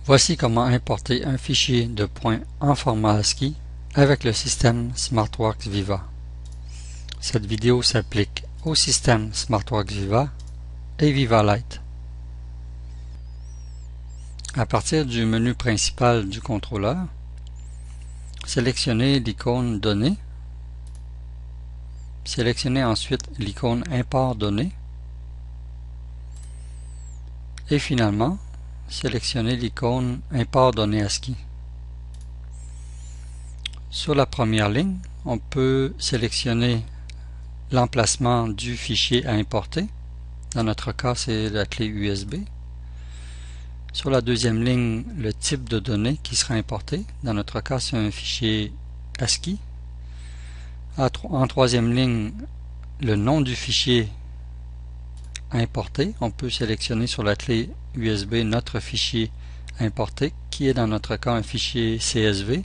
Voici comment importer un fichier de points en format ASCII avec le système SmartWorks Viva. Cette vidéo s'applique au système SmartWorks Viva et Viva Lite. À partir du menu principal du contrôleur, sélectionnez l'icône Données. Sélectionnez ensuite l'icône Import données. Et finalement, sélectionnez l'icône Import données ASCII. Sur la première ligne, on peut sélectionner l'emplacement du fichier à importer. Dans notre cas, c'est la clé USB. Sur la deuxième ligne, le type de données qui sera importé. Dans notre cas, c'est un fichier ASCII. En troisième ligne, le nom du fichier à importer. On peut sélectionner sur la clé USB notre fichier à importer, qui est dans notre cas un fichier CSV.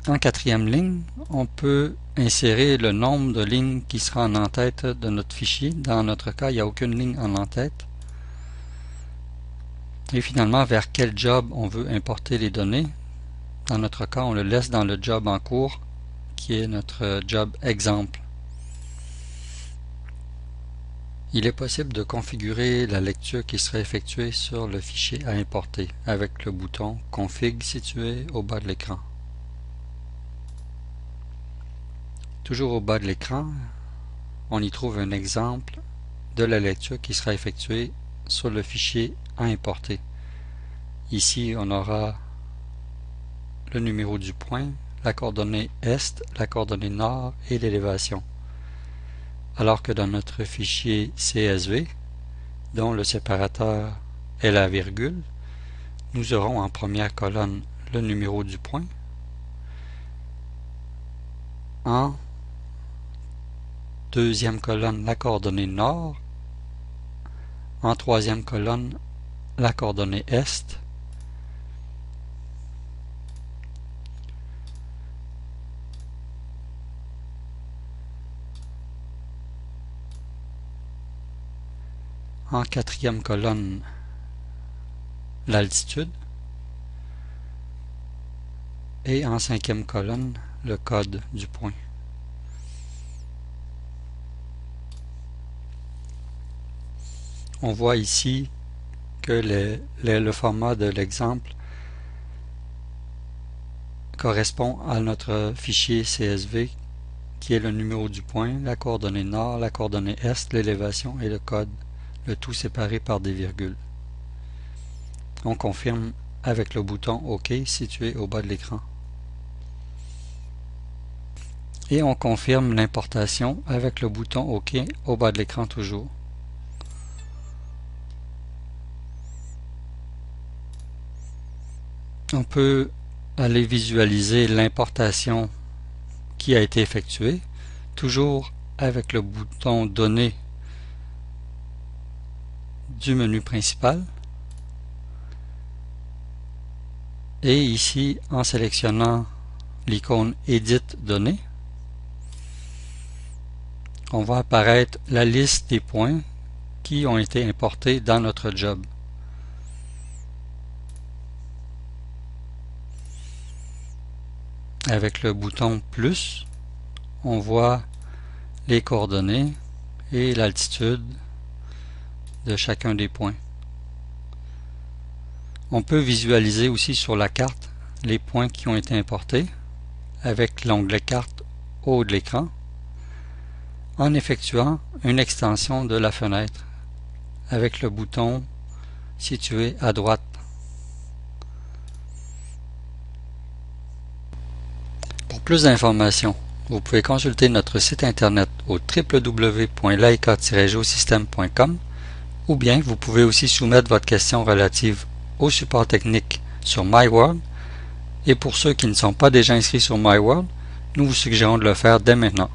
En quatrième ligne, on peut insérer le nombre de lignes qui sera en en-tête de notre fichier. Dans notre cas, il n'y a aucune ligne en en-tête. Et finalement, vers quel job on veut importer les données. Dans notre cas, on le laisse dans le job en cours, qui est notre job exemple. Il est possible de configurer la lecture qui sera effectuée sur le fichier à importer avec le bouton Config situé au bas de l'écran. Toujours au bas de l'écran, on y trouve un exemple de la lecture qui sera effectuée sur le fichier à importer. Ici, on aura le numéro du point, la coordonnée Est, la coordonnée Nord et l'élévation. Alors que dans notre fichier CSV, dont le séparateur est la virgule, nous aurons en première colonne le numéro du point, en deuxième colonne la coordonnée Nord, en troisième colonne la coordonnée Est, en quatrième colonne l'altitude et en cinquième colonne le code du point. On voit ici que le format de l'exemple correspond à notre fichier CSV qui est le numéro du point, la coordonnée Nord, la coordonnée Est, l'élévation et le code, le tout séparé par des virgules. On confirme avec le bouton OK situé au bas de l'écran. Et on confirme l'importation avec le bouton OK au bas de l'écran toujours. On peut aller visualiser l'importation qui a été effectuée, toujours avec le bouton Données du menu principal. Et ici, en sélectionnant l'icône Edit données, on va apparaître la liste des points qui ont été importés dans notre job. Avec le bouton plus, on voit les coordonnées et l'altitude de chacun des points. On peut visualiser aussi sur la carte les points qui ont été importés avec l'onglet carte au haut de l'écran en effectuant une extension de la fenêtre avec le bouton situé à droite. Pour plus d'informations, vous pouvez consulter notre site internet au www.laika-geosystem.com ou bien vous pouvez aussi soumettre votre question relative au support technique sur MyWorld. Et pour ceux qui ne sont pas déjà inscrits sur MyWorld, nous vous suggérons de le faire dès maintenant.